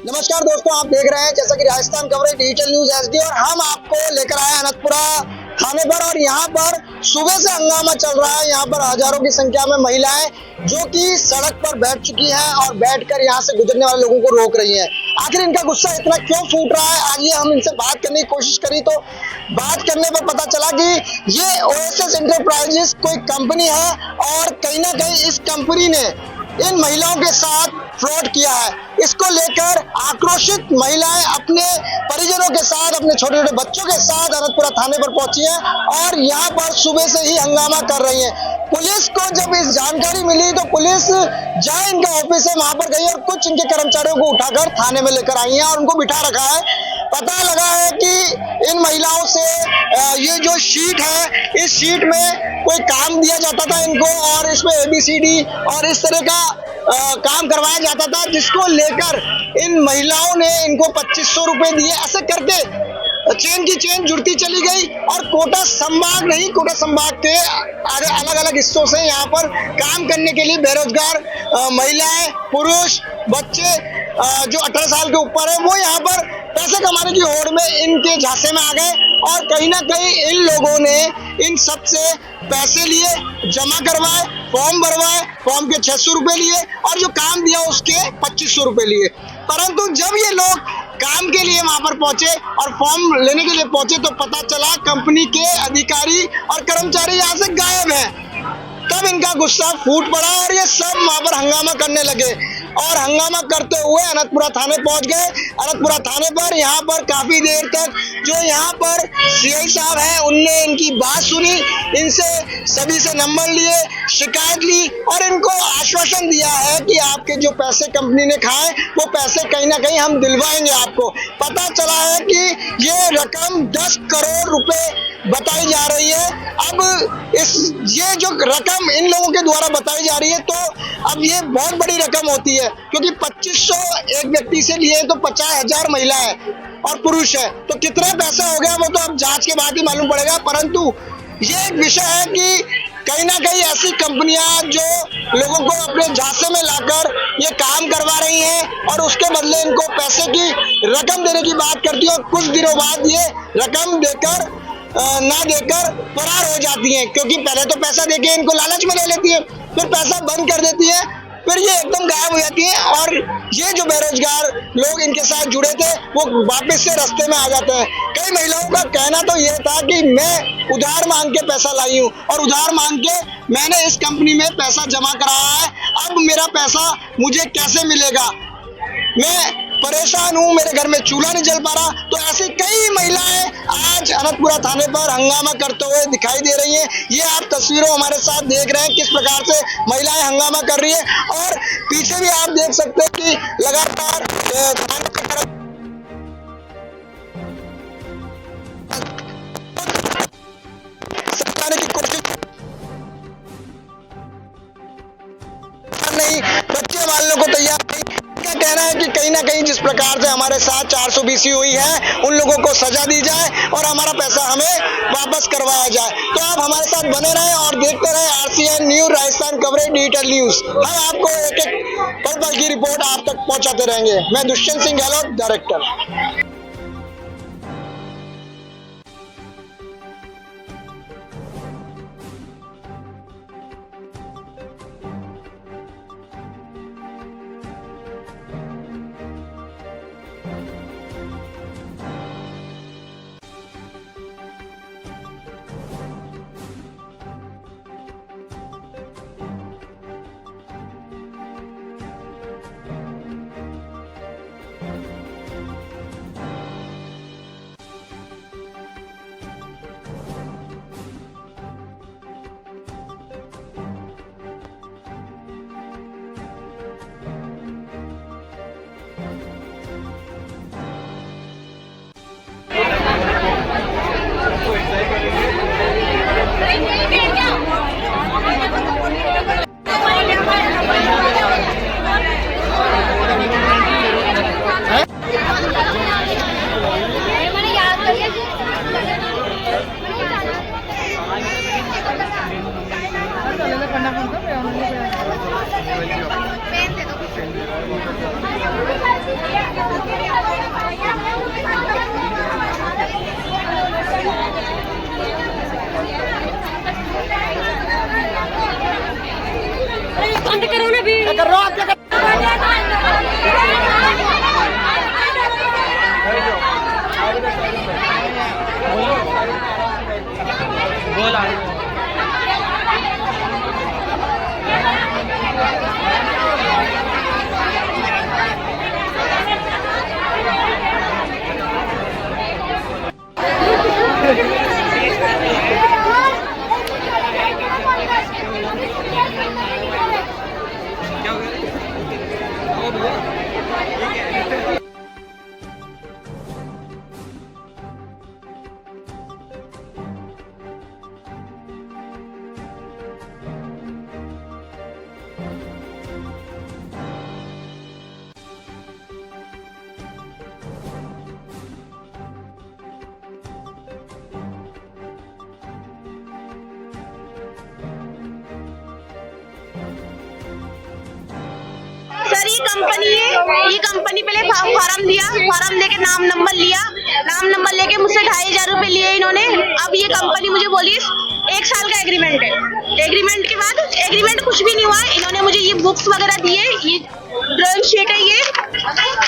नमस्कार दोस्तों, आप देख रहे हैं जैसा कि Rajasthan coverage digital news SD और हम आपको लेकर आए हैं अनंतपुरा थाने पर। और यहाँ पर सुबह से हंगामा चल रहा है। यहाँ पर हजारों की संख्या में महिलाएं जो कि सड़क पर बैठ चुकी हैं और बैठकर यहाँ से गुजरने वाले लोगों को रोक रही हैं। आखिर इनका गुस्सा इतना क्यों फूट रहा है, आज ये हम इनसे बात करने की कोशिश करी तो बात करने पर पता चला कि ये ओएसएस एंटरप्राइजेस कोई कंपनी है और कहीं ना कहीं इस कंपनी ने इन महिलाओं के साथ फ्रॉड किया है। इसको लेकर आक्रोशित महिलाएं अपने परिजनों के साथ, अपने छोटे छोटे बच्चों के साथ अनंतपुरा थाने पर पहुंची हैं और यहां पर सुबह से ही हंगामा कर रही हैं। पुलिस को जब इस जानकारी मिली तो पुलिस जहां इनका ऑफिस है वहां पर गई और कुछ इनके कर्मचारियों को उठाकर थाने में लेकर आई है और उनको बिठा रखा है। पता लगा है कि इन महिलाओं से ये जो शीट है, इस शीट में कोई काम दिया जाता था इनको और इसमें ABCD और इस तरह का काम करवाया जाता था, जिसको लेकर इन महिलाओं ने इनको 2500 रुपए दिए। ऐसे करके चेन की चेन जुड़ती चली गई और कोटा संभाग नहीं, कोटा संभाग के अलग अलग हिस्सों से यहाँ पर काम करने के लिए बेरोजगार महिलाएं, पुरुष, बच्चे जो 18 साल के ऊपर है वो यहाँ पर पैसे कमाने की होड़ में इनके झांसे में आ गए और कहीं ना कहीं इन लोगों ने इन सब से पैसे लिए, जमा करवाए, फॉर्म भरवाए, फॉर्म के 600 रुपए लिए और जो काम दिया उसके 2500 रुपए लिए। परंतु जब ये लोग काम के लिए वहां पर पहुंचे और फॉर्म लेने के लिए पहुंचे तो पता चला कंपनी के अधिकारी और कर्मचारी यहाँ से गायब हैं। तब इनका गुस्सा फूट पड़ा और ये सब वहां पर हंगामा करने लगे और हंगामा करते हुए अनंतपुरा थाने पहुंच गए। अनंतपुरा थाने पर यहाँ पर काफी देर तक जो यहाँ पर CI साहब हैं उनने इनकी बात सुनी, इनसे सभी से नंबर लिए, शिकायत ली और इनको आश्वासन दिया है कि आपके जो पैसे कंपनी ने खाए वो पैसे कहीं ना कहीं हम दिलवाएंगे आपको। पता चला है कि ये रकम 10 करोड़ रुपए बताई जा रही है। अब ये जो रकम इन लोगों के द्वारा बताई जा रही है तो अब ये बहुत बड़ी रकम होती है, क्योंकि 2500 एक व्यक्ति से लिए तो 50,000 महिला है और पुरुष है, तो कितना पैसा हो गया वो तो अब जांच के बाद ही मालूम पड़ेगा। परंतु ये एक विषय है कि कहीं ना कहीं ऐसी कंपनियां जो लोगों को अपने झांसे में लाकर ये काम करवा रही हैं और उसके बदले इनको पैसे की रकम देने की बात करती है और कुछ दिनों बाद ये रकम देकर ना देकर फरार हो जाती हैं, क्योंकि पहले तो पैसा देके इनको लालच में ले लेती है, फिर पैसा बंद कर देती है, फिर ये एकदम गायब हो जाती है और ये जो बेरोजगार लोग इनके साथ जुड़े थे वो वापस से रास्ते में आ जाते हैं। कई महिलाओं का कहना तो ये था कि मैं उधार मांग के पैसा लाई हूँ और उधार मांग के मैंने इस कंपनी में पैसा जमा कराया है, अब मेरा पैसा मुझे कैसे मिलेगा, मैं परेशान हूँ, मेरे घर में चूल्हा नहीं जल पा रहा। तो ऐसी कई महिलाएं आज अनंतपुरा थाने पर हंगामा करते हुए दिखाई दे रही हैं। ये आप तस्वीरों हमारे साथ देख रहे हैं किस प्रकार से महिलाएं हंगामा कर रही है और पीछे भी आप देख सकते हैं कि लगातार थाने की तरफ सताने की कोशिश नहीं, बच्चे मारने को तैयार नहीं। क्या कहना है कि कहीं ना कहीं जिस प्रकार से हमारे साथ 420 हुई है उन लोगों को सजा दी जाए और हमारा पैसा हमें वापस करवाया जाए। तो आप हमारे साथ बने रहें और देखते रहें RCN news, Rajasthan coverage digital news. हम आपको एक एक पल पल की रिपोर्ट आप तक पहुंचाते रहेंगे। मैं दुष्यंत सिंह गहलोत, डायरेक्टर। बंद करो ना भी सर ये कंपनी पहले फार्म दिया, फार्म देके नाम नंबर लिया, नाम नंबर लेके मुझसे 2500 रुपए लिए इन्होंने। अब ये कंपनी मुझे बोली 1 साल का एग्रीमेंट है। एग्रीमेंट के बाद एग्रीमेंट कुछ भी नहीं हुआ। इन्होंने मुझे ये बुक्स वगैरह दिए, ये ड्राइंग शीट है, ये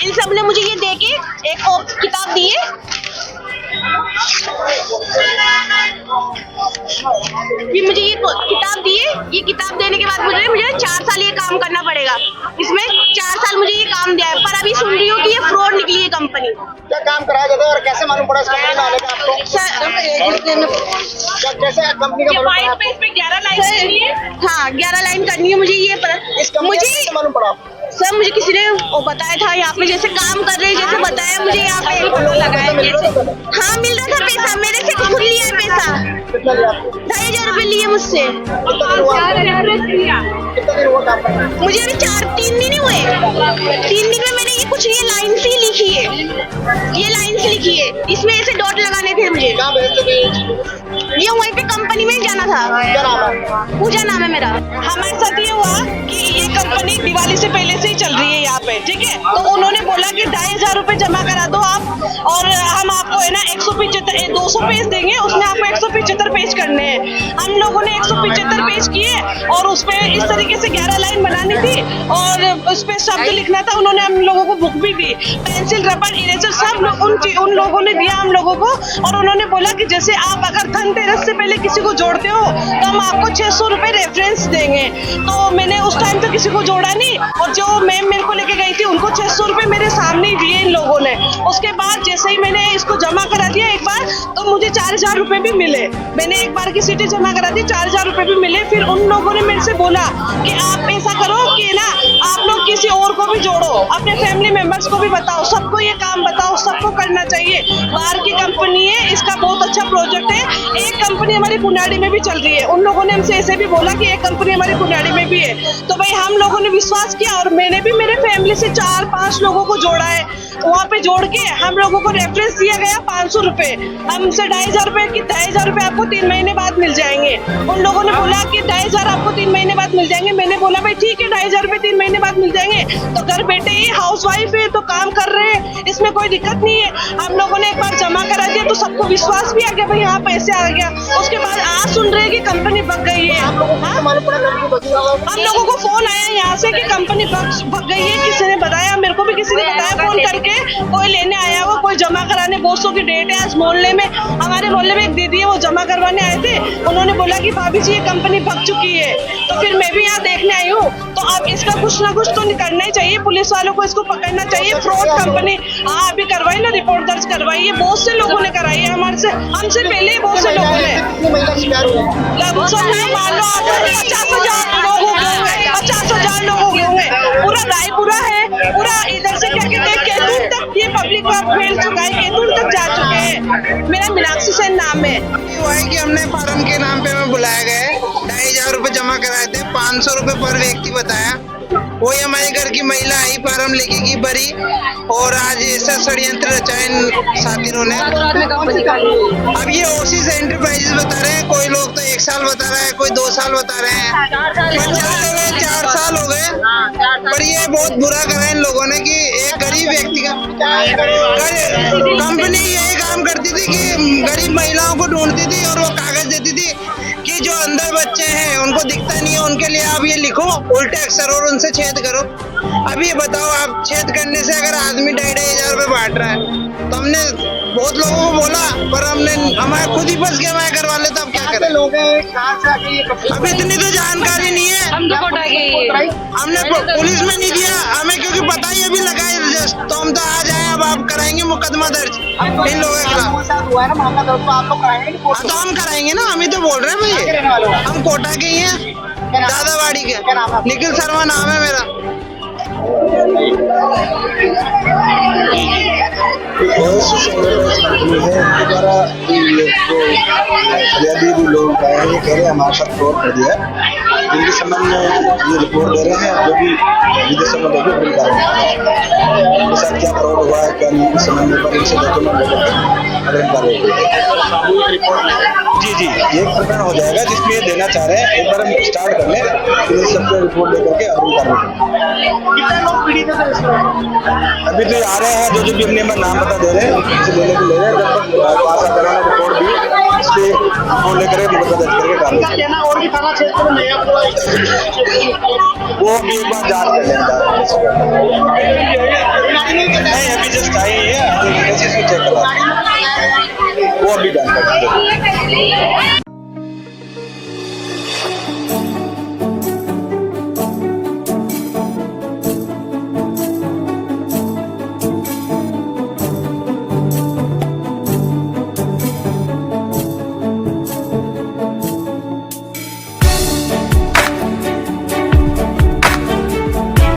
इन सब ने मुझे ये देके एक किताब दी है। ये मुझे ये किताब दी है। ये किताब देने के बाद मुझे 4 साल ये काम करना पड़ेगा। इसमें 4 साल मुझे ये काम दिया है, पर अभी सुन रही हूँ कि ये फ्रॉड निकली है कंपनी। क्या काम कराया जाता है और कैसे मालूम पड़ा इस कंपनी में आने का आपको? कैसे कंपनी का मालूम पड़ा? इसमें 11 लाइन करनी है। हाँ, 11 लाइन करनी है मुझे। ये मुझे मालूम पड़ा? सर मुझे किसी ने वो बताया था, यहाँ पे जैसे काम कर रहे हैं, जैसे बताया मुझे यहाँ पे पता लगा है। हाँ, मिल रहा था पैसा, मेरे से खुद लिया है पैसा। 2500 रुपए लिए मुझसे। मुझे अभी 3 दिन ही हुए। 3 दिन में मैंने ये कुछ ये लाइन सी लिखी है, ये लाइन सी लिखी है। इसमें ऐसे डॉट लगाने थे मुझे। ये वहीं पे कंपनी में जाना था। पूजा नाम है मेरा। हमारे साथ ये हुआ कि ये कंपनी दिवाली से पहले से ही चल रही है यहाँ पे, ठीक है। तो उन्होंने बोला कि 2500 रुपए जमा करा दो आप, और हम आपको है ना 200 पेज देंगे, उसमें आपको 175 पेज करने हैं। हम लोगों ने 175 पेज किए और उस पे इस तरीके से 11 लाइन बनानी थी और उस पे शब्द लिखना था। उन्होंने हम लोगों को बुक भी दी, पेंसिल, रबर, इरेजर, सब उन लोगों ने दिया हम लोगों को। और उन्होंने बोला कि जैसे आप अगर धनतेरस से पहले किसी को जोड़ते हो तो हम आपको 600 रुपए रेफरेंस देंगे। तो मैंने उस टाइम तो किसी को जोड़ा नहीं, और जो मैम मेरे को लेके गई थी उनको 600 रुपए मेरे सामने ही दिए इन लोगों ने। उसके बाद जैसे ही मैंने इसको जमा करा दिया एक बार, तो मुझे 4000 रुपए भी मिले। मैंने एक बार की सीटें जमा करा दी, 4000 रुपए भी मिले। फिर उन लोगों ने मेरे से बोला कि आप ऐसा करो कि ना आप लोग किसी और को भी जोड़ो, अपने फैमिली मेंबर्स को भी बताओ, सबको ये काम बताओ, सबको करना चाहिए। बाहर की कंपनी है, इसका बहुत अच्छा प्रोजेक्ट है। एक कंपनी हमारी पुनाड़ी में भी चल रही है। उन लोगों ने हमसे ऐसे भी बोला कि एक कंपनी हमारी पुनाड़ी में भी है। तो भाई हम लोगों ने विश्वास किया और मैंने भी मेरे फैमिली से 4-5 लोगों को जोड़ा है। वहाँ पे जोड़ के हम लोगों को रेफरेंस दिया गया 500 रुपए। हमसे 2500 रुपए की 2500 रुपए आपको 3 महीने बाद मिल जाएंगे। उन लोगों ने बोला कि 2500 आपको 3 महीने बाद मिल जाएंगे। मैंने बोला भाई ठीक है, 2500 रुपए 3 महीने बाद मिल जाएंगे। तो घर बैठे ही हाउस वाइफ है तो काम कर रहे हैं, इसमें कोई दिक्कत नहीं है। हम लोगों ने एक बार जमा करा दिया तो सबको विश्वास भी आ गया भाई हाँ पैसे आ गया। उसके बाद आज सुन रहे हैं कि कंपनी भग गई है। हम लोगों को फोन आया यहाँ से कि कंपनी भग गई है। किसी ने बताया, मेरे को भी किसी ने बताया फोन करके, कोई लेने आया हुआ, कोई जमा कराने। 200 की डेट है आज मोहल्ले में, हमारे मोहल्ले में एक दीदी है वो जमा करवाने आए थे। उन्होंने बोला कि भाभी जी ये कंपनी भग चुकी है। तो फिर मैं भी यहाँ देखने आई हूँ। तो अब इसका कुछ ना कुछ तो करना ही चाहिए, पुलिस वालों को इसको पकड़ना चाहिए। Fraud company. हाँ, अभी करवाई ना, रिपोर्ट दर्ज करवाई है। बहुत से लोगों ने कराई है, हमसे पहले बहुत से लोगों ने। लगभग मान लो आप 50,000 लोग हो गए होंगे, 50,000 लोग हो गए होंगे। पूरा रायपुरा है, पूरा इधर से क्या कहते हैं कैथून तक ये पब्लिक फैल चुका है, कैथून तक जा चुके हैं। मेरा मीनाक्षी सेन नाम है। हुआ है कि हमने फार्म के नाम पे हमें बुलाया गया है। 2500 रुपए जमा कराए थे, 500 रुपए पर व्यक्ति बताया। वही हमारे घर की महिला आई फार्म लेके की भरी, और आज ऐसा षड्यंत्र रचा इन साथियों ने। अब ये ओसिस एंटरप्राइजेस बता रहे हैं, कोई लोग तो 1 साल बता रहा है, कोई 2 साल बता रहे हैं, 4 साल हो गए। पर ये बहुत बुरा करा इन लोगों ने कि एक गरीब कंपनी यही काम करती थी कि गरीब महिलाओं को ढूंढती थी और वो कागज देती थी कि जो अंदर बच्चे हैं उनको दिखता नहीं है, उनके लिए आप ये लिखो उल्टे अक्षर और उनसे छेद करो। अब ये बताओ, आप छेद करने से अगर आदमी 2,500 रुपए बांट रहा है तो हमने बहुत लोगों को बोला, पर हमने हमारे खुद ही फंस गए हमारे घर वाले, तो अब क्या करें? लोग हैं, कहाँ से आके ये अब इतनी तो जानकारी नहीं है, हम तो कोटा के ही हैं। हमने पुलिस में नहीं दिया हमें, क्योंकि पता ही अभी लगा है जस्ट, तो हम तो आ जाए, अब आप कराएंगे मुकदमा दर्ज इन लोगों के खिलाफ। हुआ है ना मामला दर्ज, तो आप लोग कराएंगे नहीं? हाँ, तो हम कराएंगे ना, हम ही तो बोल रहे हैं भैया, हम कोटा के ही हैं, दादावाड़ी के। निखिल शर्मा नाम है मेरा। फरियादी भी लोग आए हैं, कह रहे हैं हमारे साथ फ्रॉड कर दिया है, जिनके संबंध में ये रिपोर्ट दे रहे हैं, जो भी विदेशों में लोग उनके साथ क्या फ्रॉड हुआ है क्या नहीं, इस संबंध में इनसे डॉक्यूमेंट जी जी एक प्रकरण हो जाएगा जिसमें ये देना चाह रहे हैं। एक बार हम स्टार्ट कर लें, फिर सबको रिपोर्ट लेकर के अग्रिम कार्रवाई अभी तो आ रहे हैं, जो भी अपने नाम बता दे रहे हैं उनसे लेने के ले रहे हैं, जब तक पास आ कराना रिपोर्ट भी इसलिए वो लेकर मुकदमा दर्ज करके कार्रवाई और भी थाना क्षेत्र में वो भी एक बार जांच कर लेंगे। नहीं अभी जस्ट आई है, चेक करा वो अभी जान कर